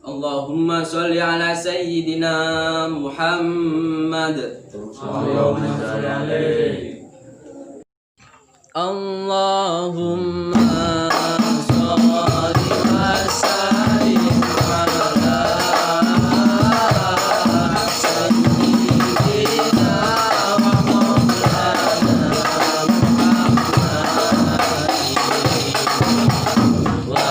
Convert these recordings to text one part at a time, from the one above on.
Allahumma sholli ala sayyidina Muhammad. Allahumma sholli alaihi. Allahumma sholli wa sallim ala sayyidina wa maulana Muhammadin wa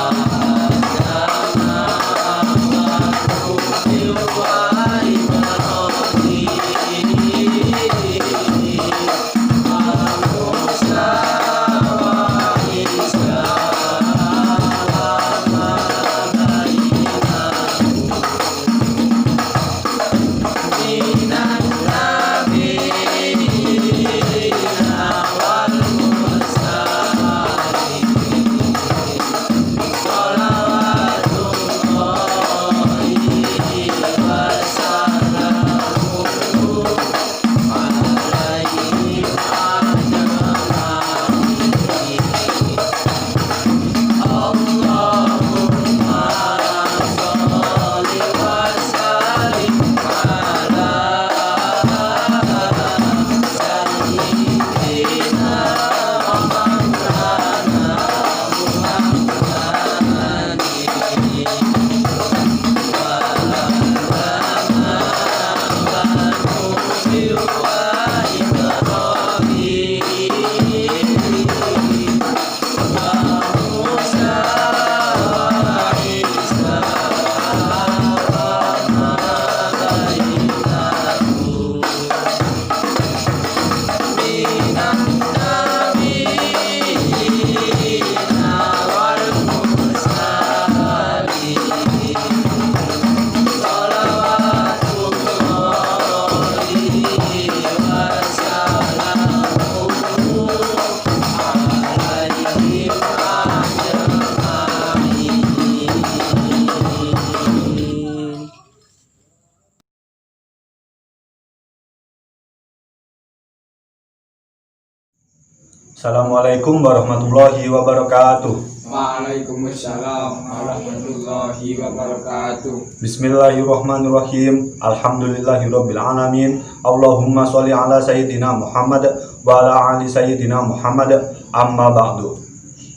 Assalamualaikum warahmatullahi wabarakatuh. Waalaikumsalam warahmatullahi wabarakatuh. Bismillahirrahmanirrahim. Alhamdulillahirabbil alamin. Allahumma sholli ala sayyidina Muhammad wa ala ali sayyidina Muhammad. Amma ba'du.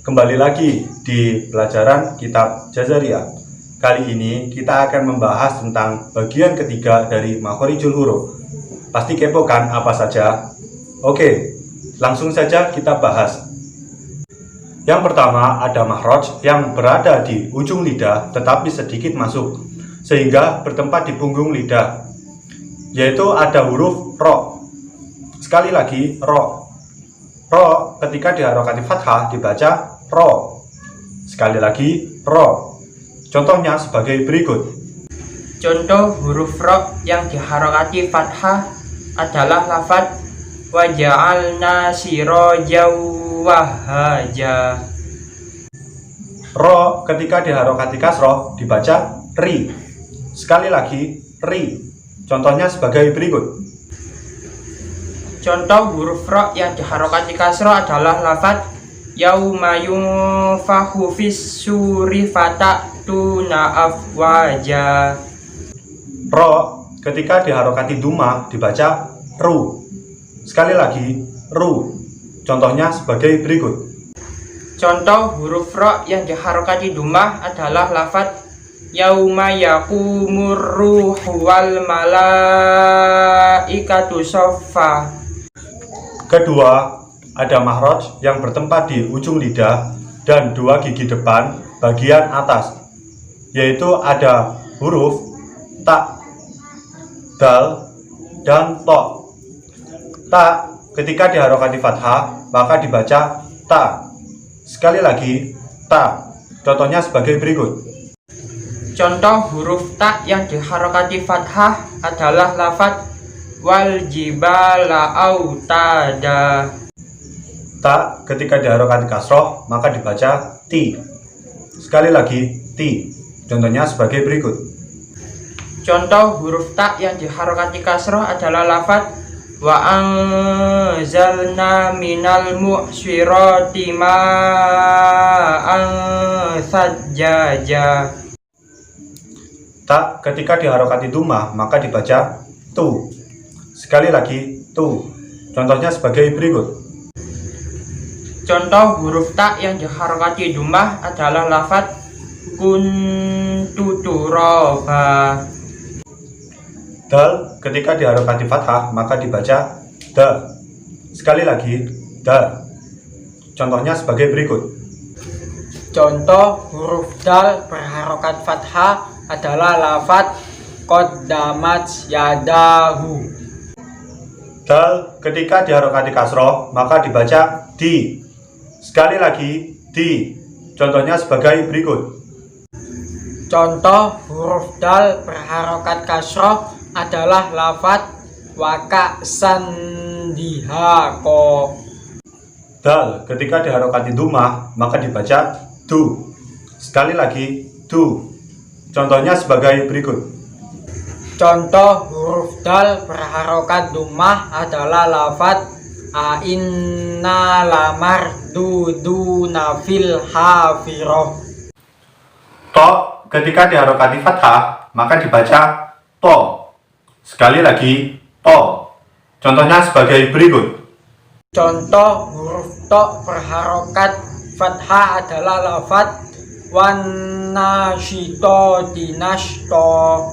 Kembali lagi di pelajaran kitab Jazariyah. Kali ini kita akan membahas tentang bagian ketiga dari makhorijul huruf. Pasti kepo kan apa saja? Oke, langsung saja kita bahas. Yang pertama ada makhraj yang berada di ujung lidah tetapi sedikit masuk sehingga bertempat di punggung lidah, yaitu ada huruf ro. Sekali lagi ro. Ro ketika diharokati fathah dibaca ro. Sekali lagi ro. Contohnya sebagai berikut. Contoh huruf ro yang diharokati fathah adalah lafadz wa ja'alna sirajan wahaja. Ro ketika diharokati kasroh dibaca ri. Sekali lagi ri. Contohnya sebagai berikut. Contoh huruf ro yang diharokati kasroh adalah lafadz yauma yunfahu fis suri fatatuna afwaja. Ro ketika diharokati duma dibaca ru. Sekali lagi ru. Contohnya sebagai berikut. Contoh huruf ro yang diharokati dumah adalah lafadz yauma yaqumur ruhu wal malaikatu shoffa. Kedua, ada makhraj yang bertempat di ujung lidah dan dua gigi depan bagian atas, yaitu ada huruf ta, dal, dan to. Ta ketika diharokati fathah maka dibaca ta. Sekali lagi ta. Contohnya sebagai berikut. Contoh huruf ta yang diharokati fathah adalah lafadz wal jibala autada. Ta ketika diharokati kasroh maka dibaca ti. Sekali lagi ti. Contohnya sebagai berikut. Contoh huruf ta yang diharokati kasroh adalah lafadz wa anzalna minal mu'sirati ma'an sajjaja. Ta ketika diharokati dhammah maka dibaca tu. Sekali lagi tu. Contohnya sebagai berikut. Contoh huruf ta yang diharokati dhammah adalah lafaz kuntu turaba. Dal ketika diharokati fathah maka dibaca da. Sekali lagi da. Contohnya sebagai berikut. Contoh huruf dal berharokat fathah adalah lafaz qaddamat yadahu. Dal ketika diharokati kasroh maka dibaca di. Sekali lagi di. Contohnya sebagai berikut. Contoh huruf dal berharokat kasroh adalah lafaz waka sandihako. Dal ketika diharokati dhammah maka dibaca du. Sekali lagi du. Contohnya sebagai berikut. Contoh huruf dal berharokat dhammah adalah lafaz inna lamar duduna fil hafiroh. To ketika diharokati fathah maka dibaca to. Sekali lagi to. Contohnya sebagai berikut. Contoh huruf to berharokat fathah adalah lafaz wan nasyito dinasto.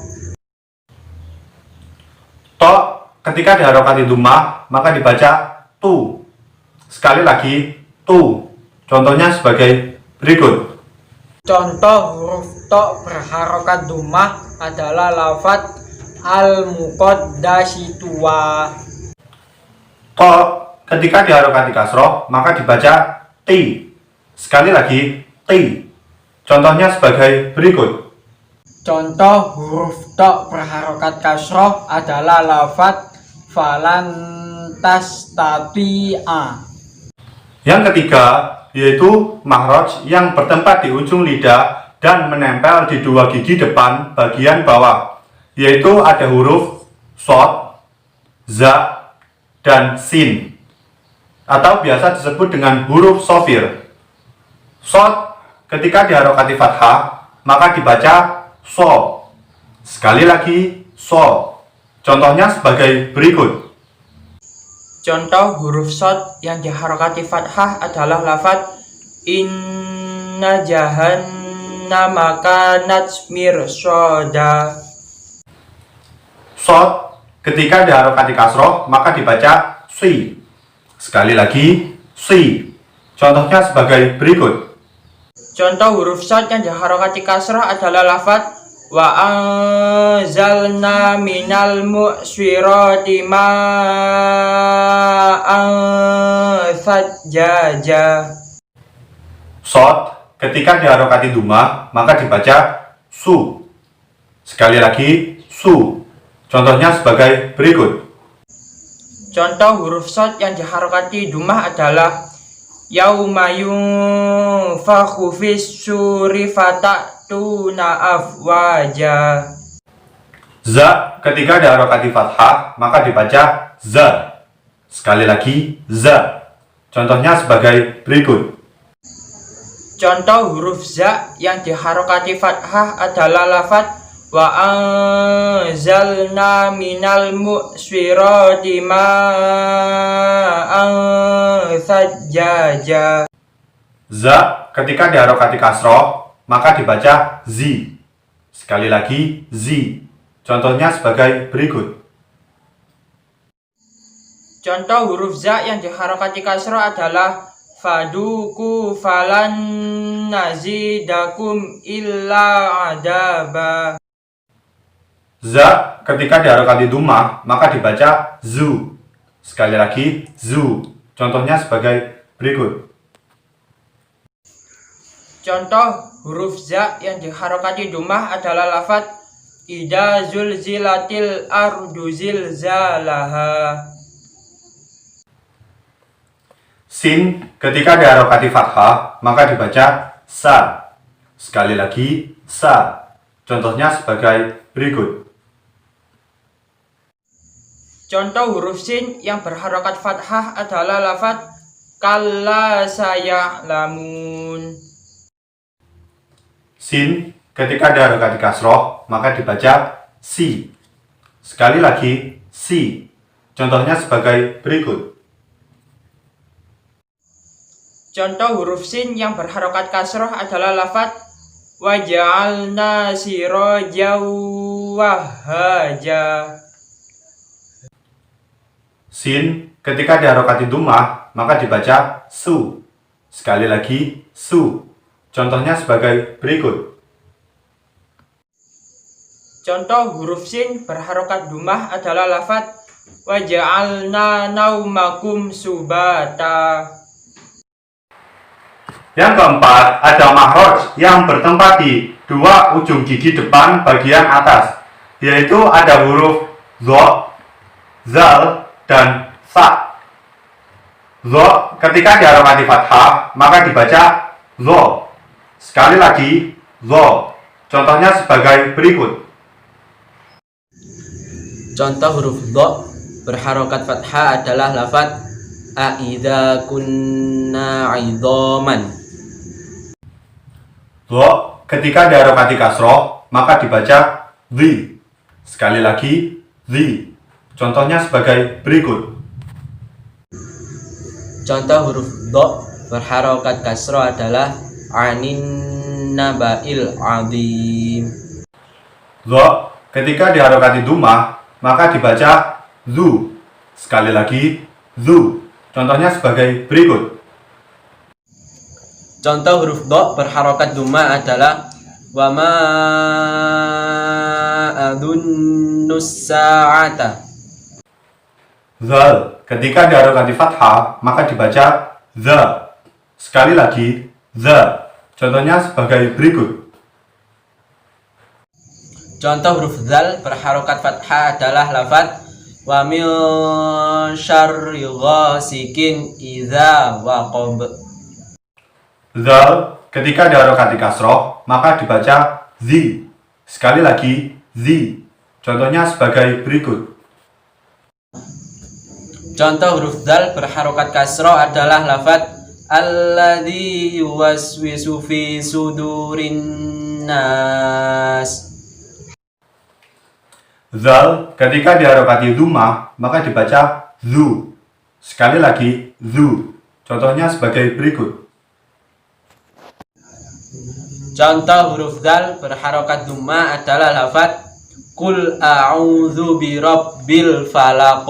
To ketika diharokati dhammah maka dibaca tu. Sekali lagi tu. Contohnya sebagai berikut. Contoh huruf to berharokat dhammah adalah lafaz al muqaddasituwa. To ketika diharokati kasroh maka dibaca ti. Sekali lagi ti. Contohnya sebagai berikut. Contoh huruf to berharokat kasroh adalah lafaz falantas tabi'a. Yang ketiga yaitu makhraj yang bertempat di ujung lidah dan menempel di dua gigi depan bagian bawah, yaitu ada huruf shad, za, dan sin, atau biasa disebut dengan huruf shafir. Shad ketika diharokati fathah maka dibaca so. Sekali lagi so. Contohnya sebagai berikut. Contoh huruf shad yang diharokati fathah adalah lafaz inna jahannama kanat mirsada. Shad ketika diharokati kasroh maka dibaca si. Sekali lagi si. Contohnya sebagai berikut. Contoh huruf shad yang diharokati kasrah adalah lafaz wa anzalna minal mu'swirati ma'an sajjaja. Shad ketika diharokati dhammah maka dibaca su. Sekali lagi su. Contohnya sebagai berikut. Contoh huruf shad yang diharokati dhammah adalah yauma yunfakhu fis suri fatatuna afwaja. Za ketika diharokati fathah maka dibaca za. Sekali lagi za. Contohnya sebagai berikut. Contoh huruf za yang diharokati fathah adalah lafaz wa anzalna minal mu'swirati ma'an sajjaja. Za ketika diharokati kasroh maka dibaca zi. Sekali lagi zi. Contohnya sebagai berikut. Contoh huruf za yang diharokati kasroh adalah faduku falan nazidakum illa adaba. Za ketika diharokati dhammah maka dibaca zu. Sekali lagi zu. Contohnya sebagai berikut. Contoh huruf za yang diharokati dhammah adalah lafaz idza zulzilatil ardu zilzalaha. Sin ketika diharokati fathah maka dibaca sa. Sekali lagi sa. Contohnya sebagai berikut. Contoh huruf sin yang berharokat fathah adalah lafaz kalla saya'lamun. Sin ketika diharokati kasroh maka dibaca si. Sekali lagi si. Contohnya sebagai berikut. Contoh huruf sin yang berharokat kasroh adalah lafaz waja'alna sirajaw wahhaja. Sin ketika diharokati dhammah maka dibaca su. Sekali lagi su. Contohnya sebagai berikut. Contoh huruf sin berharokat dhammah adalah lafaz waja'alna naumakum subata. Yang keempat, ada mahroj yang bertempat di dua ujung gigi depan bagian atas, yaitu ada huruf zo, zal, dan sa. Zo ketika diharokati fathah maka dibaca zo. Sekali lagi zo. Contohnya sebagai berikut. Contoh huruf dha berharokat fathah adalah lafaz aidza kunna 'idhaman. Zo ketika diharokati kasroh maka dibaca zi. Sekali lagi zi. Contohnya sebagai berikut. Contoh huruf dha berharokat kasroh adalah anin nabail azim. Zo ketika diharokati dhammah maka dibaca zu. Sekali lagi zu. Contohnya sebagai berikut. Contoh huruf dha berharokat dhammah adalah wa ma adhunnus sa'ata. Zal ketika diharokati fathah maka dibaca za. Sekali lagi za. Contohnya sebagai berikut. Contoh huruf zal berharokat fathah adalah lafaz wa min syarri ghasikin idza waqab. Zal ketika diharokati kasroh maka dibaca zi. Sekali lagi zi. Contohnya sebagai berikut. Contoh huruf zal berharokat kasroh adalah lafaz alladzi yuwaswisu fi sudurin nas. Zal ketika diharokati dhammah maka dibaca zu. Sekali lagi zu. Contohnya sebagai berikut. Contoh huruf zal berharokat dhammah adalah lafaz qul a'udzu birabbil falaq.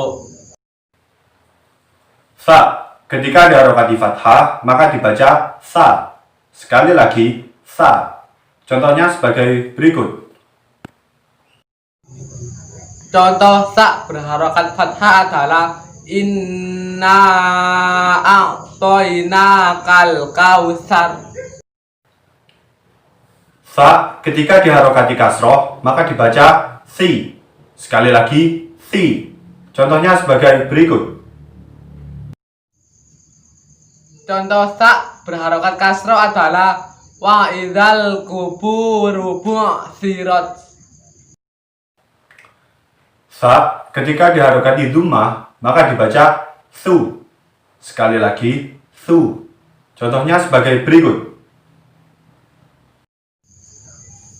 Sa ketika diharokati fathah maka dibaca sa. Sekali lagi sa. Contohnya sebagai berikut. Contoh sa berharokat fathah adalah inna a'toinakal kausar. Sa ketika diharokati kasroh maka dibaca si. Sekali lagi si. Contohnya sebagai berikut. Contoh sa berharokat kasroh adalah wa idzal quburu bu'tsirat. Sa ketika diharokati dhammah maka dibaca su. Sekali lagi su. Contohnya sebagai berikut.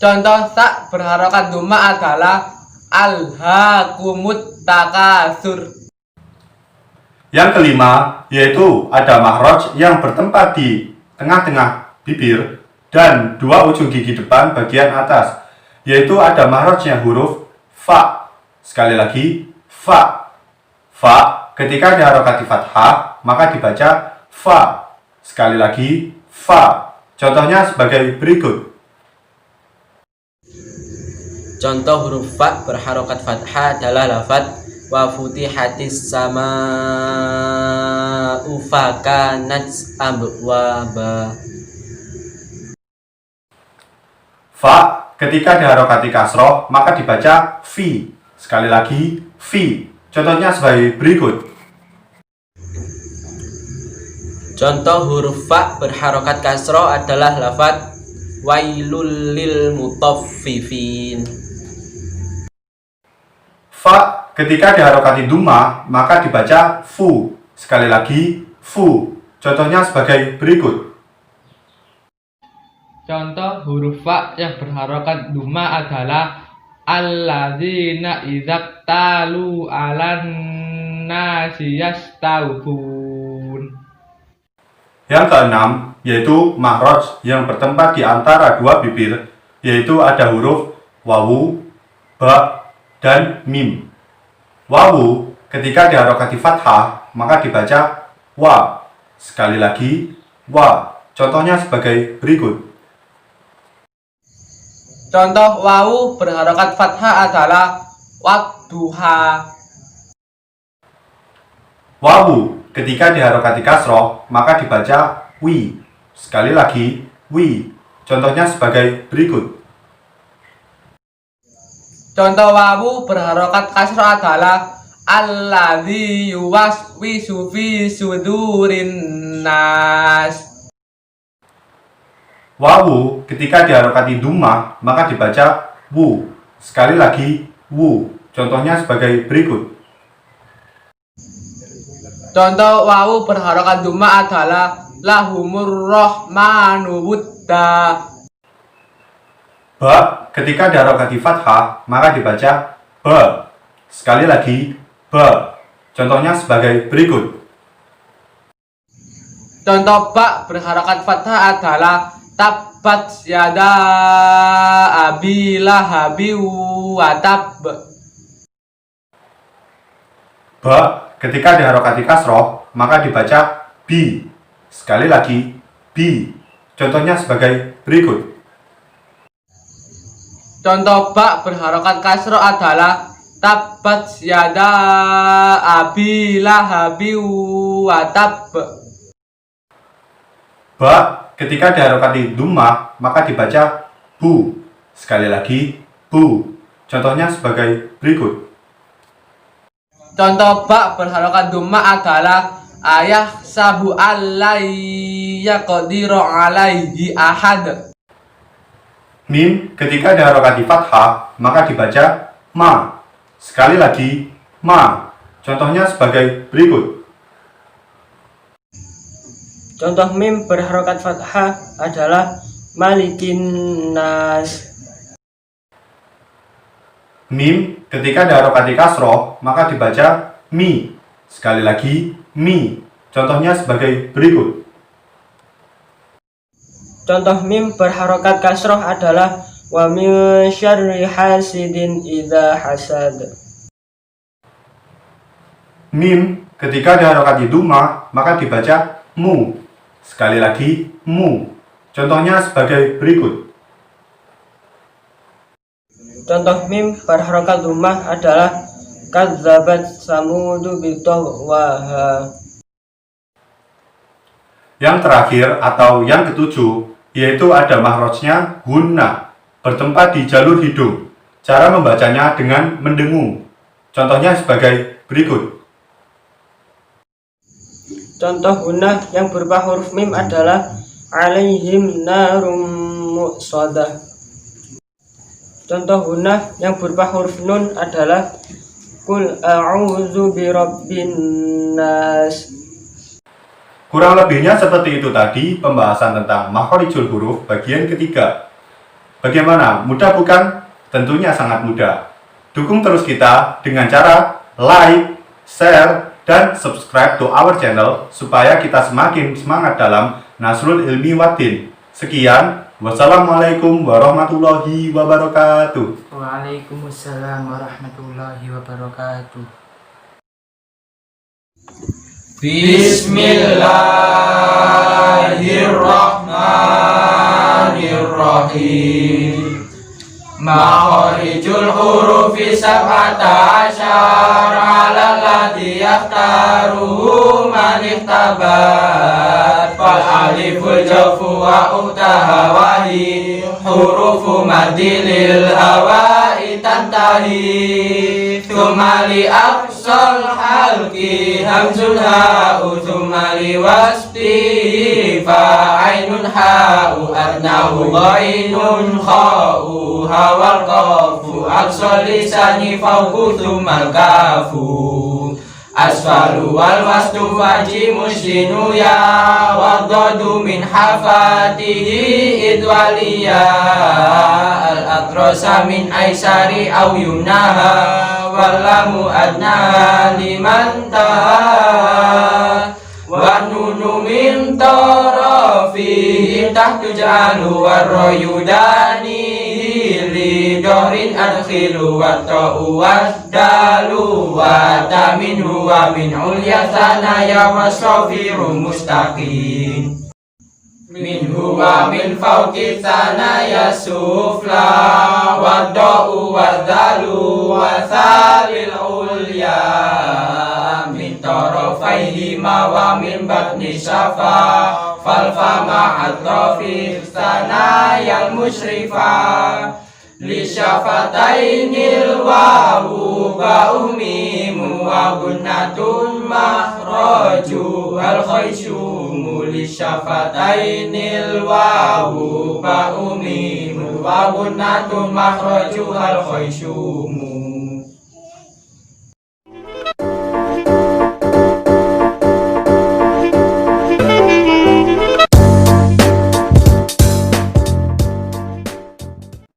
Contoh sa berharokat dhammah adalah alhaakumut takasur. Yang kelima yaitu ada mahroj yang bertempat di tengah-tengah bibir dan dua ujung gigi depan bagian atas, yaitu ada mahrojnya huruf fa. Sekali lagi fa. Fa ketika diharokati fathah maka dibaca fa. Sekali lagi fa. Contohnya sebagai berikut. Contoh huruf fa berharokat fathah adalah lafaz wa futihatis samaa'u fakanat abwaba. Fa ketika diharokati kasroh maka dibaca fi. Sekali lagi fi. Contohnya sebagai berikut. Contoh huruf fa berharokat kasroh adalah lafaz wailul lil mutaffifin. Fa ketika diharokati dhammah maka dibaca fu. Sekali lagi fu. Contohnya sebagai berikut. Contoh huruf fa yang berharokat duma adalah alladzina idzaqtalu 'alan nasi yastawfun. Yang keenam yaitu mahraj yang bertempat di antara dua bibir, yaitu ada huruf wawu, ba, dan mim. Wawu ketika diharokati fathah maka dibaca wa. Sekali lagi wa. Contohnya sebagai berikut. Contoh wawu berharokat fathah adalah wadduha. Wawu ketika diharokati kasroh maka dibaca wi. Sekali lagi wi. Contohnya sebagai berikut. Contoh wawu berharokat kasroh adalah alladzi yuwaswisu fi sudurin nas. Wawu ketika diharokati dumah maka dibaca wu. Sekali lagi wu. Contohnya sebagai berikut. Contoh wawu berharokat duma adalah lahumur rahmanu wudda. Ba ketika diharokati fathah maka dibaca ba. Sekali lagi ba. Contohnya sebagai berikut. Contoh ba berharokat fathah adalah tabbat yada abi lahabi wa tab. Ba ketika diharokati kasroh maka dibaca bi. Sekali lagi bi. Contohnya sebagai berikut. Contoh ba berharokat kasroh adalah tabbat yada abi lahabi wa tab. Ba ketika diharokati dumah maka dibaca bu. Sekali lagi bu. Contohnya sebagai berikut. Contoh ba berharokat duma adalah ayah sabu alaiya qadiru alaihi ahad. Mim ketika diharokati fathah maka dibaca ma. Sekali lagi ma. Contohnya sebagai berikut. Contoh mim berharokat fathah adalah malikin nas. Mim ketika diharokati kasroh maka dibaca mi. Sekali lagi mi. Contohnya sebagai berikut. Contoh mim berharokat kasroh adalah wa min syarri hasidin idza hasad. Mim ketika diharokati dumah maka dibaca mu. Sekali lagi mu. Contohnya sebagai berikut. Contoh mim berharokat dhammah adalah kadzabat samudu bitawwaha. Yang terakhir atau yang ketujuh yaitu ada mahrojnya gunna, bertempat di jalur hidung. Cara membacanya dengan mendengung. Contohnya sebagai berikut. Contoh gunnah yang berupa huruf mim adalah alaihim narum muqsadah. Contoh gunnah yang berupa huruf nun adalah qul a'udzu birabbin nas. Kurang lebihnya seperti itu tadi pembahasan tentang makhorijul huruf bagian ketiga. Bagaimana? Mudah bukan? Tentunya sangat mudah. Dukung terus kita dengan cara like, share, dan subscribe to our channel supaya kita semakin semangat dalam Nasrul Ilmi Waddin. Sekian, wassalamualaikum warahmatullahi wabarakatuh. Waalaikumsalam warahmatullahi wabarakatuh. Bismillahirrahmanirrahim. Makhorijul hurufi sab'ata asyara alladhi yakhtaruhu man ikhtabat. Fal aliful jawfu wa utaha wahi hurufu madilil hawa'i tantahi. Thumma li aqsal halki hamzul ha'u thumma li wasfi fa'ainun ha'u adnahu ghainun kha'u hawal qafu aqsal lisani fawqu thumma kafu asfalu wal wastu faji musinu ya wadadu min hafatihi idwaliya al atrosa min aisari au yumnaha wallamu adna liman taha wa nunu min tarafi tahtu ja'alu warroyudani dorin adkhilu wa ta'u wa dalu wa tamin huwa min ulya sanaya wa sofiru mustaqim min huwa min fawqi sanaya sufla wa da'u wa dalu wa salil ulya min tarafaihi ma wa min batni syafa falfama atrafi sanaya musrifa li syafatainil wawu ba'umimu wa gunnatun mahraju al khaysumu li syafatainil wawu ba'umimu wa gunnatun mahraju al khaysumu